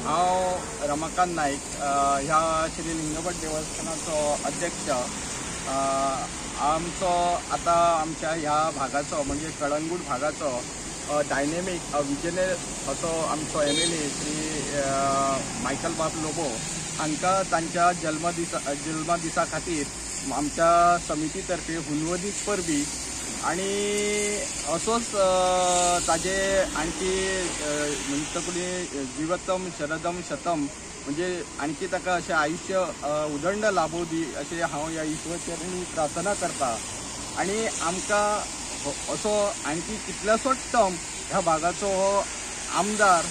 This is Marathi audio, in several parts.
हांव रमाकांत नाईक ह्या श्री लिंगभट देवस्थानाचो अध्यक्ष। आमचो आतां आमच्या ह्या भागाचो म्हणजे कळंगूट भागाचो डायनेमीक विजनर असो आमचो MLA श्री मायकल बाब लोबो हांकां तांच्या जल्मदिसा खातीर आमच्या समिती तर्फे हुनवदीक परबी आणि असोच ताजे आणखी म्हणटकूच जीवतम शरदम शतम म्हणजे आणखी ताका अशें आयुष्य उदंड लाभूं दी अशें हांव ह्या ईश्वरचरणी प्रार्थना करता। आणि आमकां असो आणखी कितलेसोच टर्म ह्या भागाचो हो आमदार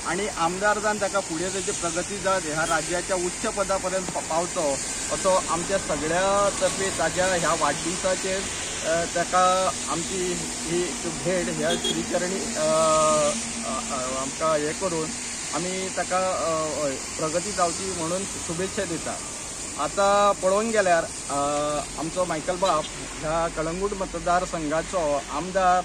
आणि आमदार जावन ताका फुडें तेजी प्रगती जात ह्या राज्याच्या उच्च पदा पर्यंत पावचो असो आमच्या सगळ्या तर्फे ताज्या ह्या वाडदिवसाचेर ताका आमची ही भेट ह्या श्रीचरणी आमकां हे करून आमी ताका प्रगती जावची म्हणून शुभेच्छा दिता। आतां पळोवन गेल्यार आमचो मायकल बाब ह्या कळंगूट मतदारसंघाचो आमदार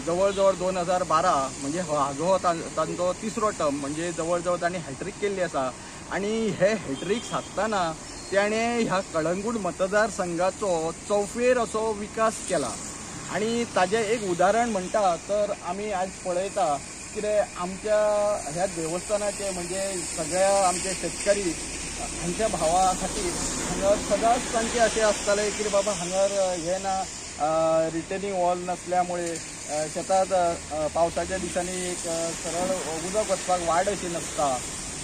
जवळ जवळ 2012 म्हणजे हाजो तांचो तिसरो टर्म म्हणजे जवळ जवळ ताणें हॅट्रीक केल्ली आसा। आणि हे हॅट्रीक साधताना त्याने ह्या कळंगूट मतदारसंघाचो चौफेर असो विकास केला। आणि ताजें एक उदाहरण म्हणटा तर आमी आज पळयता कितें आमच्या ह्या देवस्थानाचे म्हणजे सगळ्या आमचे शेतकरी हांच्या भावा खातीर हांगा सदांच तांचे अशें आसतालें की बाबा हांगर हे ना रिटेनिंग वॉल नसल्यामुळे शेतात पावसाच्या दिसांनी एक सरळ उदक वचपाक वाट अशी नसता।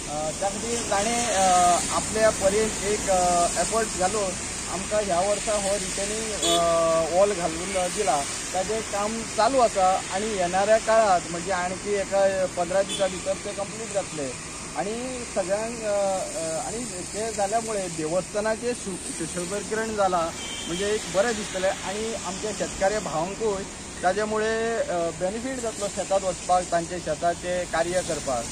त्या खातीर ताणें आपल्या परेन एक एफर्ट घालून आमकां ह्या वर्सा हो रिटेनिंग वॉल घालून दिला। ताजें काम चालू आसा आणि येणाऱ्या काळात म्हणजे आणखी एका 15 दिसां भितर ते कंप्लीट जातले। आणि सगळ्यांक आणि ते जाल्यामुळे देवस्थानाचें सुशोभीकरण जाला म्हणजे एक बरें दिसतलें आणि आमच्या शेतकरी भावांकूय ताज्यामुळे बेनिफीट जातलो शेतात वचपाक तांचे शेताचे कार्य करपाक।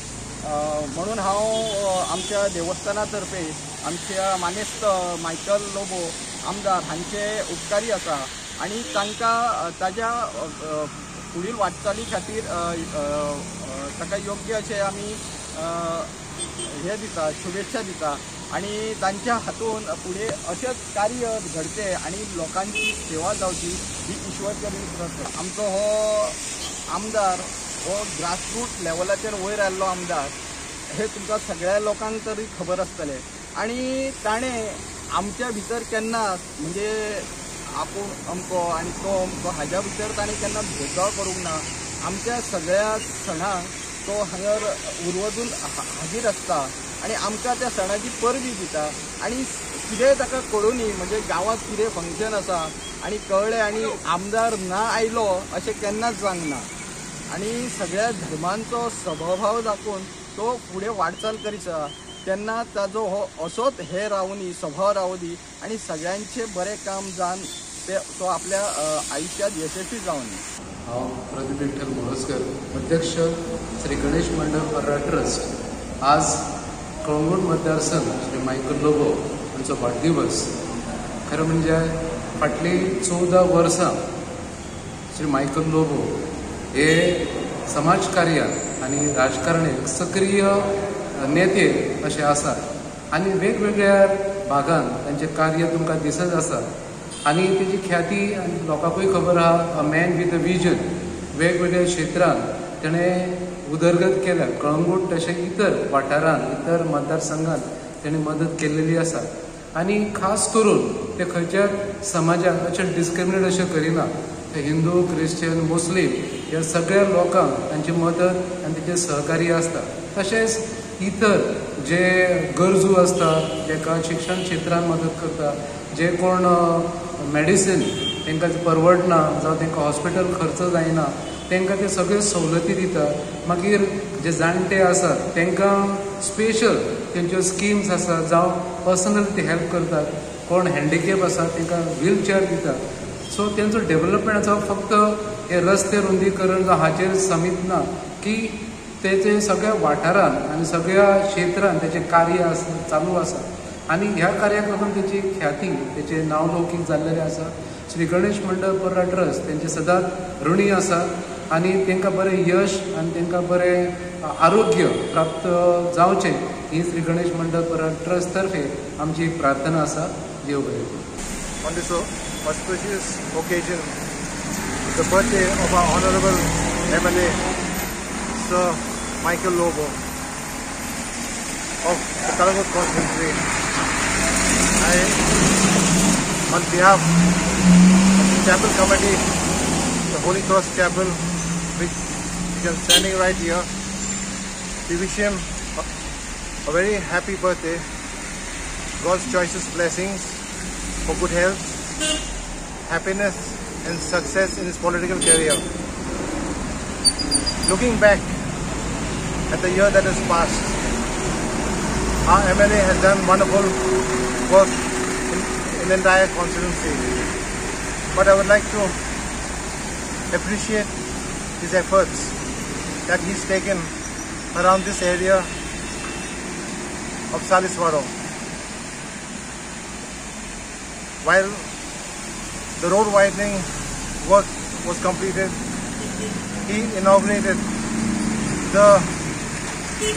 म्हणून हांव आमच्या देवस्थाना तर्फे आमच्या मानेस्त मायकल लोबो आमदार हांचे उपकारी आसा आणि तांकां ताज्या फुडील वाटचाली खातीर ताका योग्य अशें आमी हे दिता शुभेच्छा दिता। आणि तांच्या हातून फुडें अशेंच कार्य घडचे आणि लोकांची सेवा जावची ही ईश्वरचरणी प्रार्थना। आमचो हो आमदार हो ग्रासरूट लेवलाचेर वयर आयल्लो आमदार हे तुमकां सगळ्या लोकांक तरी खबर आसतलें। आणि ताणें आमच्या भितर केन्नाच म्हणजे आपूण अमको आणि तो अमको हाज्या भितर ताणें केन्ना भेदभाव करूंक ना। आमच्या सगळ्या सणांक तो हांगर उर्वजून हाजीर आसता आणि आमकां त्या सणाची परबी दिता। आणि कितेंय ताका कळुनी म्हणजे गांवांत कितें फंक्शन आसा आणि कळ्ळें आणि आमदार ना आयलो अशें केन्नाच जावंक ना। आणि सगळ्या धर्मांचो समभाव दाखोवन तो फुडें वाटचाल करीता तेन्ना ताजो हो असोच हे रावनी स्वभाव रावली आणि सगळ्यांचे बरें काम जावन तो आपल्या आयुष्यात यशस्वी जावन। हांव प्रदीप विठ्ठल मोरजकर अध्यक्ष श्री गणेश मंडळ पर्रा ट्रस्ट। आज कळंगूट मतदारसंघ श्री मायकल लोबो हांचो वाडदिवस। खरें म्हणजे फाटलीं 14 वर्सां श्री मायकल लोबो हे समाजकार्यात आणि राजकारणात सक्रिय नेते असे आसात आणि वेगवेगळ्या भागांत तांचें कार्य तुमकां दिसत आसा। आणि तेजी ख्याती आनी लोकांकूय खबर आहा, a man with a vision. वेगवेगळ्या क्षेत्रांत तेणें उदरगत केल्या। कळंगूट तशें इतर वाठारांत इतर मतदारसंघांत तेणें मदत केल्लेली आसा। आणि खास करून ते खंयच्या समाजाक अशें डिस्क्रिमिनेट अशें करिना। ते हिंदू क्रिश्चन मुस्लीम ह्या सगळ्या लोकांक तांची मदत आनी तेजें सहकार्य आसता। तशेंच इतर जे गरजू आसतात जेका शिक्षण क्षेत्रांत मदत करता, जे कोण मेडिसीन तांकां परवडना जावं तांकां हॉस्पिटल खर्च जायना तांकां ते सगळे सवलती दितात। मागीर जे जाणटे आसात तांकां स्पेशल तेंच्यो स्किम्स आसात जावं पर्सनल ते हेल्प करतात। कोण हँडिकॅप आसा तांकां व्हीलचेअर दितात। सो तेंचो डेव्हलपमेंटाचो फक्त हे रस्ते रुंदीकरण जावं हाचेर समीत ना की तेचे सगळ्या वाठारांत आनी सगळ्या क्षेत्रांत तेचें कार्य चालू आसा। आणि ह्या कार्याक लागून तेची ख्याती तेचे नावलौकीक जाल्लेलें आसा। श्री गणेश मंडळ पर्रा ट्रस्ट तेंचे सदांच ऋणी आसा आणि तांकां बरें यश आनी तांकां बरें आरोग्य प्राप्त जावचें ही श्री गणेश मंडळ पराड ट्रस्ट तर्फे आमची एक प्रार्थना आसा. देव बरें करूं. On this auspicious occasion, the birthday of our Honorable MLA, Sir Michael Lobo of the Kalangud constituency, I, on behalf of the Chapel Committee, the Holy Cross Chapel, which is standing right here, we wish him a very happy birthday, God's choicest blessings for good health, happiness and success in his political career. Looking back at the year that has passed, our MLA has done wonderful work in the entire constituency. But I would like to appreciate his efforts that he's taken around this area of Saliswaro. While the road widening work was completed, he inaugurated the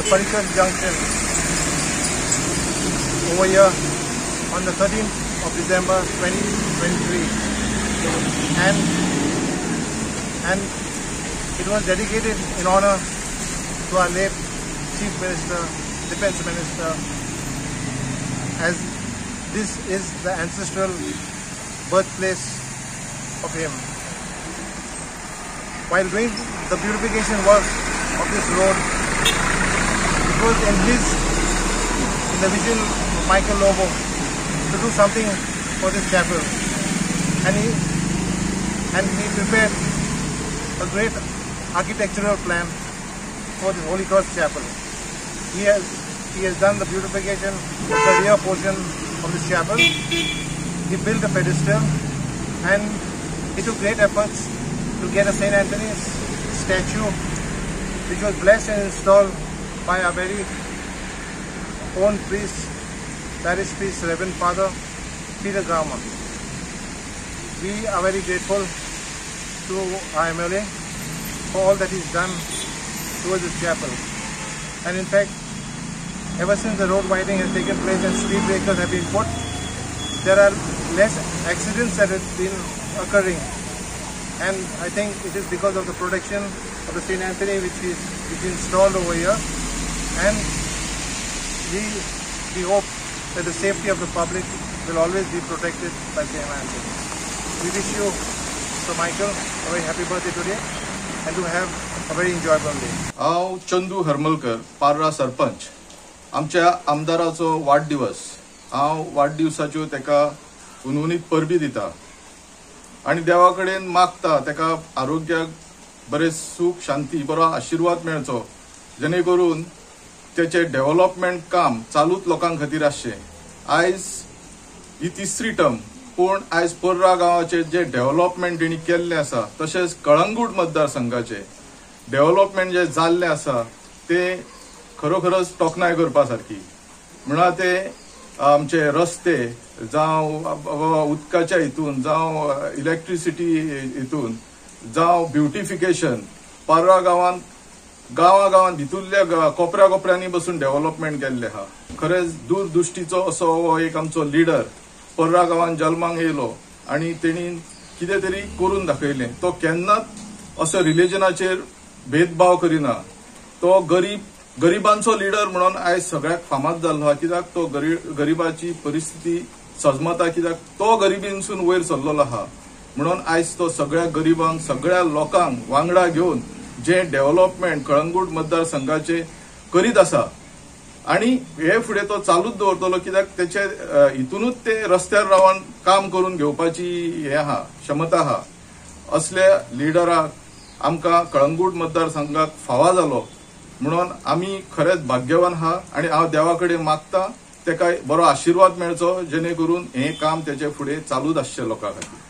Parikas Junction over here on the 13th of December 2023, and it was dedicated in honor to our late Chief Minister, Defence Minister, as this is the ancestral birthplace of him. While doing the beautification work of this road, it was in the vision of Michael Lobo to do something for this chapel, and he prepared a great architectural plan for the Holy Cross Chapel. He has done the beautification of the rear portion of this chapel. He built a pedestal, and he took great efforts to get a St. Anthony's statue, which was blessed and installed by our very own priest, parish priest, Reverend Father Peter Garma. We are very grateful to our MLA for all that he's done towards this chapel. And in fact, ever since the road widening has taken place and speed breakers have been put, there are less accidents that have been occurring. And I think it is because of the protection of the St. Anthony which is installed over here. And we hope that the safety of the public will always be protected by St. Anthony. We wish you, Sir Michael, a very happy birthday today and to have a very enjoyable day. हांव चंदू हरमलकर, पार्रा सरपंच. आमच्या आमदाराचो वाडदिवस. हांव वाडदिवसाच्यो तेका उनवणीत परबी दिता आनी देवा कडेन मागता तेका आरोग्याक बरें सूख शांती बरो आशिर्वाद मेळचो, जेणे करून तेचे डेव्हलपमेंट काम चालूच लोकां खातीर आसचें. आयज ही तिसरी टर्म, पूण आयज पर्रा गांवाचे जे डेव्हलपमेंट तेणी केल्लें आसा, तशेंच कळंगूट मतदारसंघाचे डेव्हलपमेंट जे जाल्लें आसा ते खरोखरच तोखणाय करपा सारकी. म्हणल्यार ते आमचे रस्ते जावं उदकाच्या हितून, जावं इलेक्ट्रिसिटी हितून, जावं ब्युटिफिकेशन, पार्रा गांवां भितुरल्या कोपऱ्यांनी बसून डेव्हलपमेंट केल्लें आहा. खरेंच दूरदृश्टीचो असो हो एक आमचो लिडर पर्रा गांवांत जल्माक येयलो आनी तेणी कितें तरी करून दाखयलें. तो केन्नाच असो रिलिजनाचेर भेदभाव करिना. तो गरिबांचो लिडर म्हणून आयज सगळ्याक फामाद जाल्लो आहा. कित्याक तो गरिबाची परिस्थिती सजमता, कित्याक तो गरिबीनसून वयर सरलेलो आहा. म्हणून आयज तो सगळ्या गरिबांक, सगळ्या लोकांक वांगडा घेवन जे डेव्हलपमेंट कळंगूट मतदारसंघाचे करीत आसा आनी हे फुडें तो चालूच दवरतलो, कित्याक तेचे हितूनच ते रस्त्यार रावन काम करून घेवपाची हे आहा, क्षमता आहा. असल्या लिडराक आमकां कळंगूट मतदारसंघाक फावा जालो म्हणून आमी खरेंच भाग्यवान आहा आनी हांव देवा कडेन मागता तेका बरो आशिर्वाद मेळचो, जेणे करून हें काम तेचे फुडें चालूच आसचें लोकां खातीर.